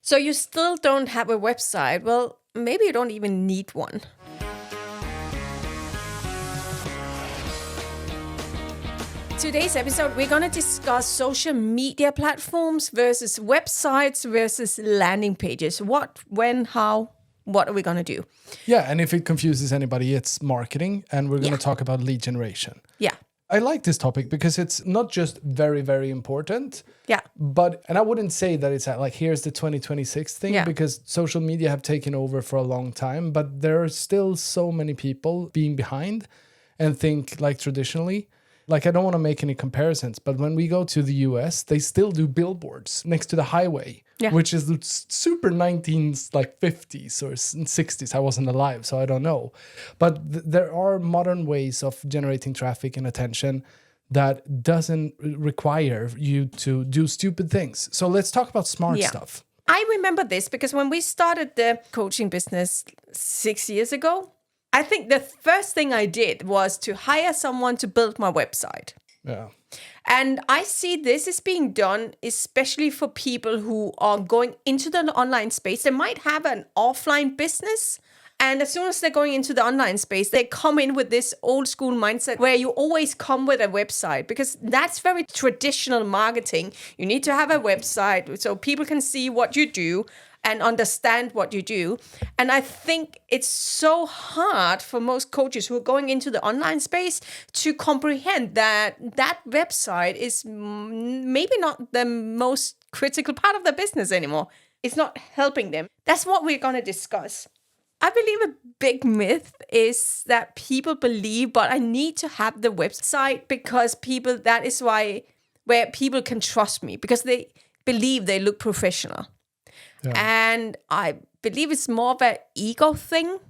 So you still don't have a website. Well, maybe you don't even need one. Today's episode, we're going to discuss social media platforms versus websites versus landing pages. What, when, how, what are we going to do? Yeah, and if it confuses anybody, it's marketing, and we're going to talk about lead generation. Yeah. I like this topic because it's not just very, very important. Yeah. And I wouldn't say that it's like, here's the 2026 thing, because social media have taken over for a long time, but there are still so many people being behind and think like traditionally. Like, I don't want to make any comparisons, but when we go to the US, they still do billboards next to the highway, which is super 1950s or 60s. I wasn't alive, so I don't know. But there are modern ways of generating traffic and attention that doesn't require you to do stupid things. So let's talk about smart stuff. I remember this because when we started the coaching business 6 years ago, I think the first thing I did was to hire someone to build my website. Yeah. And I see this is being done especially for people who are going into the online space. They might have an offline business, and as soon as they're going into the online space, they come in with this old school mindset where you always come with a website, because that's very traditional marketing. You need to have a website so people can see what you do and understand what you do. And I think it's so hard for most coaches who are going into the online space to comprehend that that website is maybe not the most critical part of the business anymore. It's not helping them. That's what we're going to discuss. I believe a big myth is that people believe, but I need to have the website because that is where people can trust me, because they believe they look professional. Yeah. And I believe it's more of an ego thing.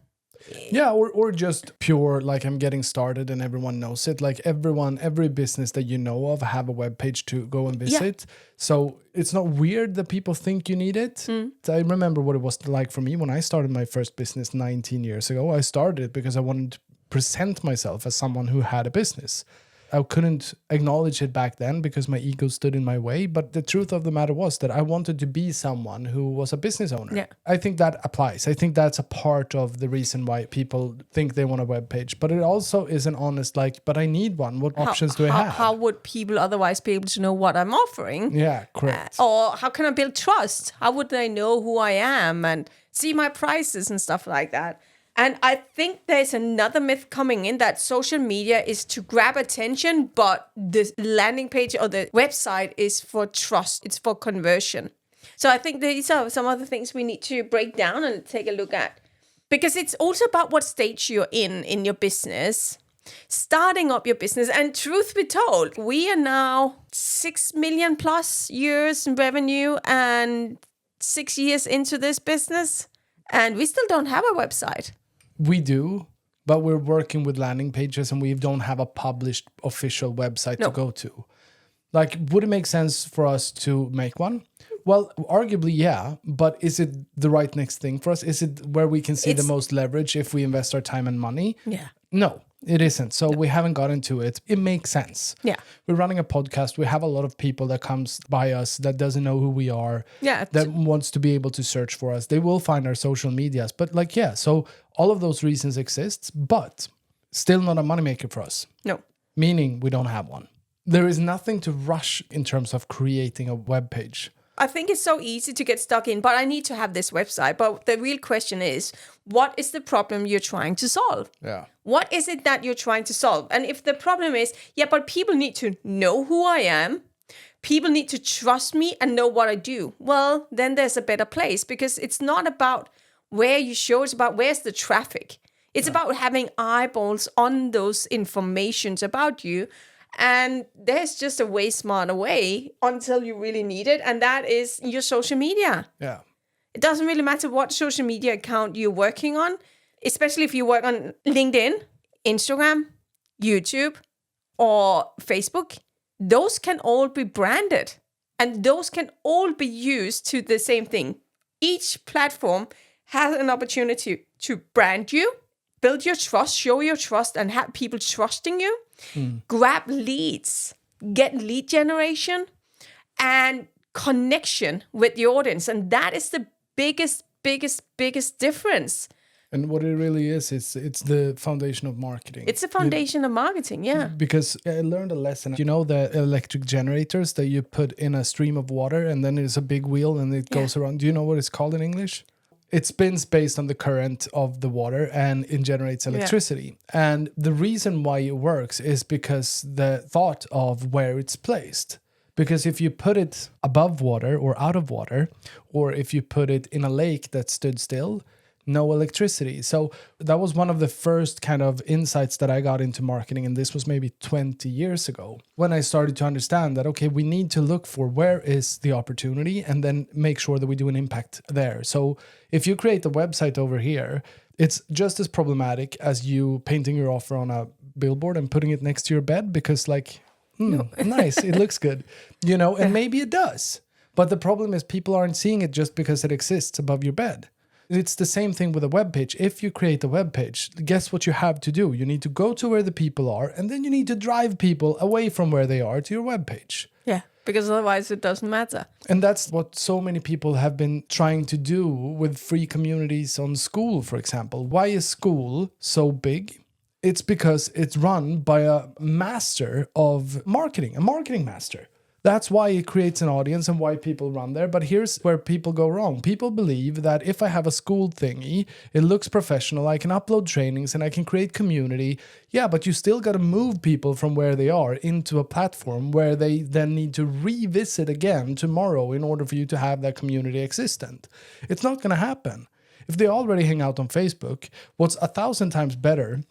Yeah, or just pure, like, I'm getting started and everyone knows it. Like, every business that you know of have a webpage to go and visit. Yeah. So it's not weird that people think you need it. I remember what it was like for me when I started my first business 19 years ago. I started it because I wanted to present myself as someone who had a business. I couldn't acknowledge it back then because my ego stood in my way. But the truth of the matter was that I wanted to be someone who was a business owner. Yeah. I think that applies. I think that's a part of the reason why people think they want a web page. But it also is an honest, but I need one. What options do I have? How would people otherwise be able to know what I'm offering? Yeah, correct. Or how can I build trust? How would they know who I am and see my prices and stuff like that? And I think there's another myth coming in that social media is to grab attention, but the landing page or the website is for trust. It's for conversion. So I think these are some other things we need to break down and take a look at. Because it's also about what stage you're in your business, starting up your business. And truth be told, we are now 6 million plus years in revenue and 6 years into this business, and we still don't have a website. We do, but we're working with landing pages and we don't have a published official website to go to. Like, would it make sense for us to make one? Well, arguably, yeah, but is it the right next thing for us? Is it where we can see the most leverage if we invest our time and money? Yeah. No, it isn't. So we haven't got into it. It makes sense. Yeah. We're running a podcast. We have a lot of people that comes by us that doesn't know who we are. Yeah. That wants to be able to search for us. They will find our social medias. But so all of those reasons exist, but still not a moneymaker for us. No. Meaning we don't have one. There is nothing to rush in terms of creating a web page. I think it's so easy to get stuck in, but I need to have this website. But the real question is, what is the problem you're trying to solve? Yeah. What is it that you're trying to solve? And if the problem is, but people need to know who I am, people need to trust me and know what I do, well, then there's a better place, because it's not about where you show, it's about where's the traffic. It's about having eyeballs on those informations about you. And there's just a way smarter way until you really need it. And that is your social media. Yeah. It doesn't really matter what social media account you're working on, especially if you work on LinkedIn, Instagram, YouTube, or Facebook. Those can all be branded and those can all be used to the same thing. Each platform has an opportunity to brand you, build your trust, show your trust, and have people trusting you. Grab leads, get lead generation, and connection with the audience. And that is the biggest difference. And what it really is, it's the foundation of marketing. It's the foundation of marketing, yeah. Because I learned a lesson. You know the electric generators that you put in a stream of water and then there's a big wheel and it goes around. Do you know what it's called in English? It spins based on the current of the water and it generates electricity. And the reason why it works is because the thought of where it's placed. Because if you put it above water or out of water, or if you put it in a lake that stood still, no electricity. So that was one of the first kind of insights that I got into marketing. And this was maybe 20 years ago when I started to understand that, okay, we need to look for where is the opportunity and then make sure that we do an impact there. So if you create a website over here, it's just as problematic as you painting your offer on a billboard and putting it next to your bed because like, nice, it looks good, you know, and maybe it does. But the problem is people aren't seeing it just because it exists above your bed. It's the same thing with a web page. If you create a web page, guess what you have to do? You need to go to where the people are, and then you need to drive people away from where they are to your web page. Yeah, because otherwise it doesn't matter. And that's what so many people have been trying to do with free communities on school, for example. Why is school so big? It's because it's run by a master of marketing, a marketing master. That's why it creates an audience and why people run there. But here's where people go wrong. People believe that if I have a school thingy, it looks professional, I can upload trainings and I can create community. Yeah, but you still got to move people from where they are into a platform where they then need to revisit again tomorrow in order for you to have that community existent. It's not going to happen. If they already hang out on Facebook, what's 1,000 times better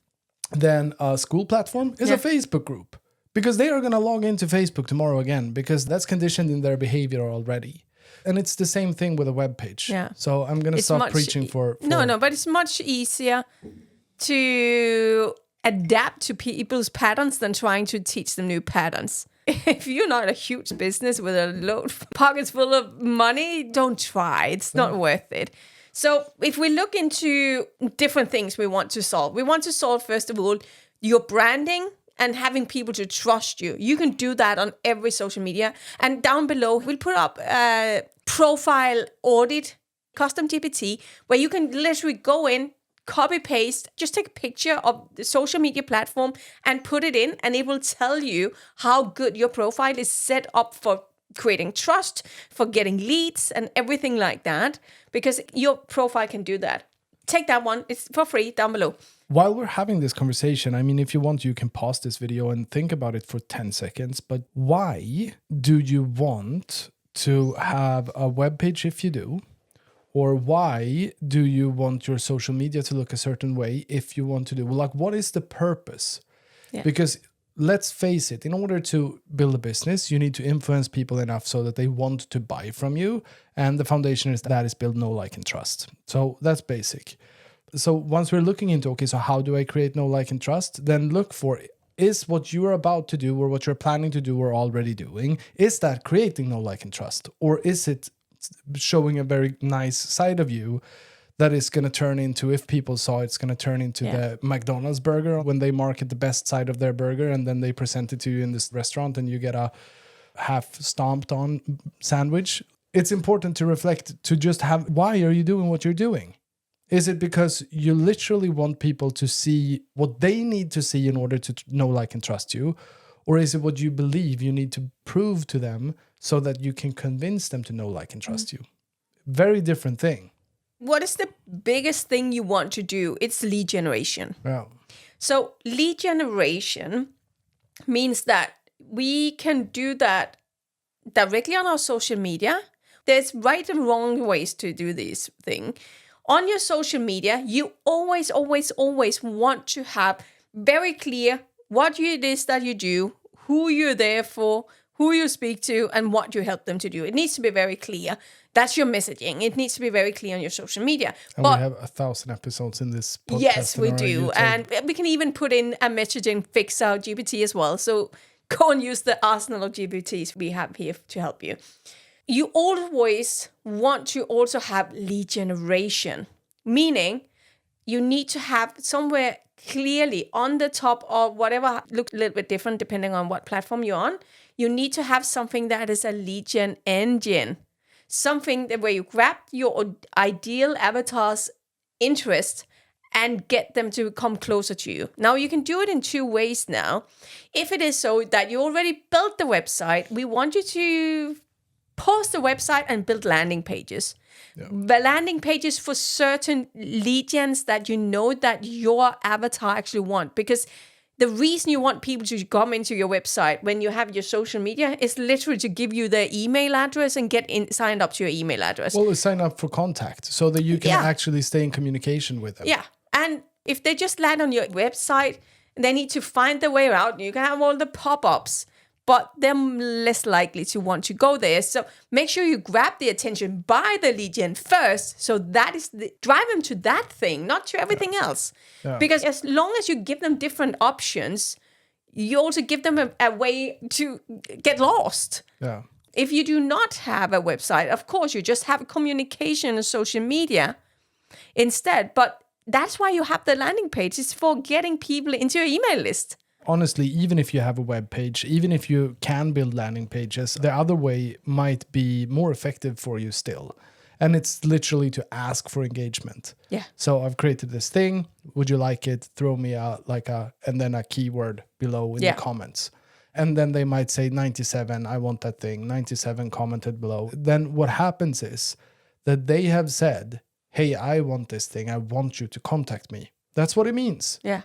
than a school platform is a Facebook group. Because they are going to log into Facebook tomorrow again, because that's conditioned in their behavior already. And it's the same thing with a web page. Yeah. So I'm going to stop preaching for... No, but it's much easier to adapt to people's patterns than trying to teach them new patterns. If you're not a huge business with a load pockets full of money, don't try. It's not worth it. So if we look into different things we want to solve, first of all, your branding, and having people to trust you. You can do that on every social media. And down below, we'll put up a profile audit, custom GPT, where you can literally go in, copy paste, just take a picture of the social media platform and put it in, and it will tell you how good your profile is set up for creating trust, for getting leads and everything like that, because your profile can do that. Take that one. It's for free down below. While we're having this conversation, I mean, if you want, you can pause this video and think about it for 10 seconds. But why do you want to have a web page if you do? Or why do you want your social media to look a certain way if you want to do? Well, like, what is the purpose? Yeah. Because let's face it, in order to build a business, you need to influence people enough so that they want to buy from you. And the foundation is that is build, know, like, and trust. So that's basic. So once we're looking into, okay, so how do I create know, like, and trust? Then look for, is what you're about to do or what you're planning to do or already doing, is that creating know, like, and trust? Or is it showing a very nice side of you that is going to turn into, if people saw it's going to turn into the McDonald's burger when they market the best side of their burger and then they present it to you in this restaurant and you get a half stomped on sandwich? It's important to reflect, to just have, why are you doing what you're doing? Is it because you literally want people to see what they need to see in order to know, like, and trust you? Or is it what you believe you need to prove to them so that you can convince them to know, like, and trust you? Very different thing. What is the biggest thing you want to do? It's lead generation. Yeah. So lead generation means that we can do that directly on our social media. There's right and wrong ways to do this thing. On your social media, you always want to have very clear what it is that you do, who you're there for, who you speak to, and what you help them to do. It needs to be very clear. That's your messaging. It needs to be very clear on your social media. And we have 1,000 episodes in this podcast. Yes, we do. And we can even put in a messaging fixer GPT as well. So go and use the arsenal of GPTs we have here to help you. You always want to also have lead generation, meaning you need to have somewhere clearly on the top or whatever, look a little bit different depending on what platform you're on. you need to have something that is a lead gen engine. Something that where you grab your ideal avatar's interest and get them to come closer to you. Now, you can do it in two ways now. If it is so that you already built the website, we want you to post the website and build landing pages. The landing pages for certain lead gens that you know that your avatar actually want. Because the reason you want people to come into your website when you have your social media is literally to give you their email address and get signed up to your email address. Well, sign up for contact so that you can actually stay in communication with them. Yeah. And if they just land on your website, they need to find their way out. You can have all the pop-ups, but they're less likely to want to go there. So make sure you grab the attention by the lead gen first. So that is drive them to that thing, not to everything else. Yeah. Because as long as you give them different options, you also give them a way to get lost. Yeah. If you do not have a website, of course, you just have communication and social media instead. But that's why you have the landing page. It's for getting people into your email list. Honestly, even if you have a web page, even if you can build landing pages, the other way might be more effective for you still. And it's literally to ask for engagement. Yeah. So I've created this thing. Would you like it? Throw me and then a keyword below in the comments. And then they might say 97, I want that thing. 97 commented below. Then what happens is that they have said, hey, I want this thing. I want you to contact me. That's what it means. Yeah.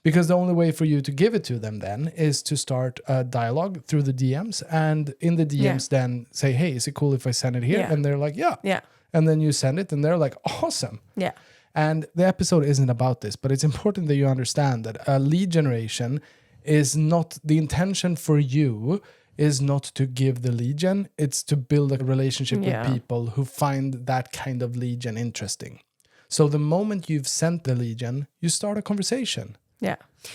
Because the only way for you to give it to them then is to start a dialogue through the DMs. And in the DMs then say, hey, is it cool if I send it here? Yeah. And they're like, yeah. Yeah. And then you send it and they're like, awesome. Yeah. And the episode isn't about this, but it's important that you understand that a lead generation is not the intention for you is not to give the lead gen. It's to build a relationship with people who find that kind of lead gen interesting. So the moment you've sent the lead gen, you start a conversation. Yeah.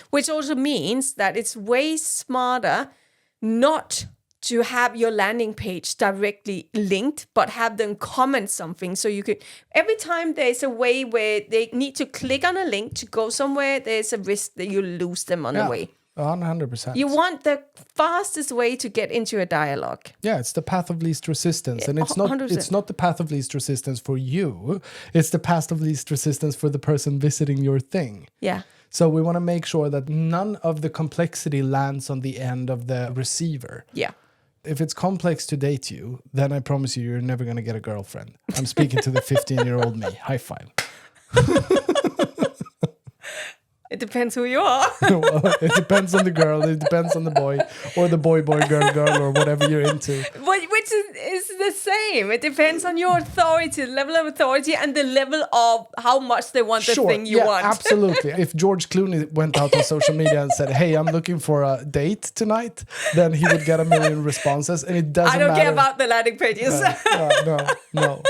Which also means that it's way smarter not to have your landing page directly linked, but have them comment something. So you could, every time there's a way where they need to click on a link to go somewhere, there's a risk that you lose them on the way. 100%. You want the fastest way to get into a dialogue. Yeah, it's the path of least resistance. And it's not 100%. It's not the path of least resistance for you. It's the path of least resistance for the person visiting your thing. Yeah. So we want to make sure that none of the complexity lands on the end of the receiver. Yeah. If it's complex to date you, then I promise you're never going to get a girlfriend. I'm speaking to the 15-year-old me. High five. It depends who you are. Well, it depends on the girl, it depends on the boy, or the boy, girl, or whatever you're into. Which is the same. It depends on your authority, the level of authority, and the level of how much they want the thing you want. Absolutely. If George Clooney went out on social media and said, hey, I'm looking for a date tonight, then he would get a million responses, and it doesn't matter. I don't care about the landing pages. No.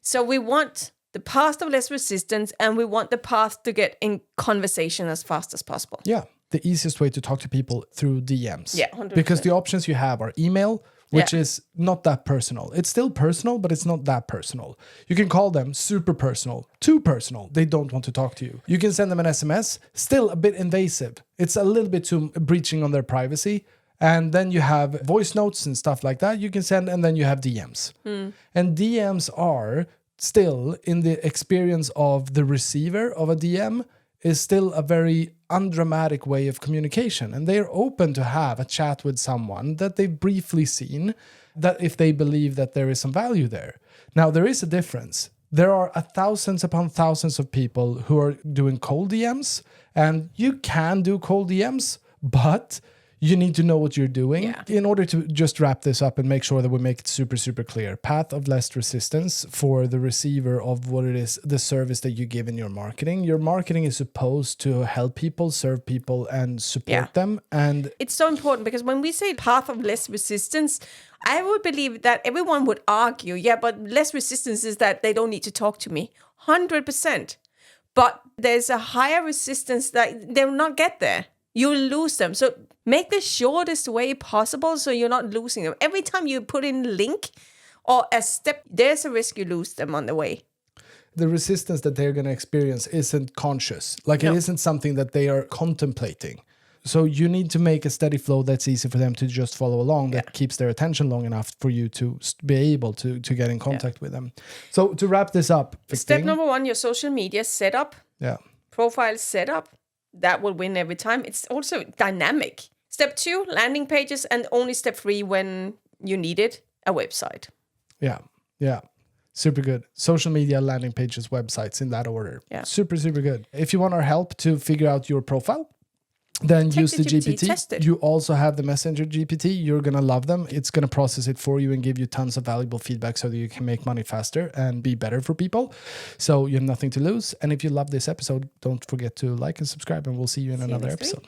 So we want the path of less resistance, and we want the path to get in conversation as fast as possible. Yeah. The easiest way to talk to people through DMs. Yeah, 100%. Because the options you have are email, which is not that personal. It's still personal, but it's not that personal. You can call them super personal, too personal. They don't want to talk to you. You can send them an SMS, still a bit invasive. It's a little bit too breaching on their privacy. And then you have voice notes and stuff like that you can send, and then you have DMs. And DMs are still, in the experience of the receiver of a DM, is still a very undramatic way of communication. And they're open to have a chat with someone that they've briefly seen, that if they believe that there is some value there. Now, there is a difference. There are thousands upon thousands of people who are doing cold DMs, and you can do cold DMs, but you need to know what you're doing. Yeah. In order to just wrap this up and make sure that we make it super, super clear. Path of less resistance for the receiver of what it is, the service that you give in your marketing. Your marketing is supposed to help people, serve people, and support them. And it's so important, because when we say path of less resistance, I would believe that everyone would argue, but less resistance is that they don't need to talk to me. 100%. But there's a higher resistance that they will not get there. You'll lose them. So make the shortest way possible so you're not losing them. Every time you put in a link or a step, there's a risk you lose them on the way. The resistance that they're going to experience isn't conscious. Like, it isn't something that they are contemplating. So you need to make a steady flow that's easy for them to just follow along, that keeps their attention long enough for you to be able to get in contact with them. So to wrap this up, step number 1, your social media setup, profile setup, that will win every time. It's also dynamic. Step 2, landing pages, and only step 3 when you need it, a website. Yeah. Super good. Social media, landing pages, websites, in that order. Yeah. Super good. If you want our help to figure out your profile, then use the GPT. Test it. You also have the Messenger GPT. You're going to love them. It's going to process it for you and give you tons of valuable feedback so that you can make money faster and be better for people. So you have nothing to lose. And if you love this episode, don't forget to like and subscribe, and we'll see you in another episode.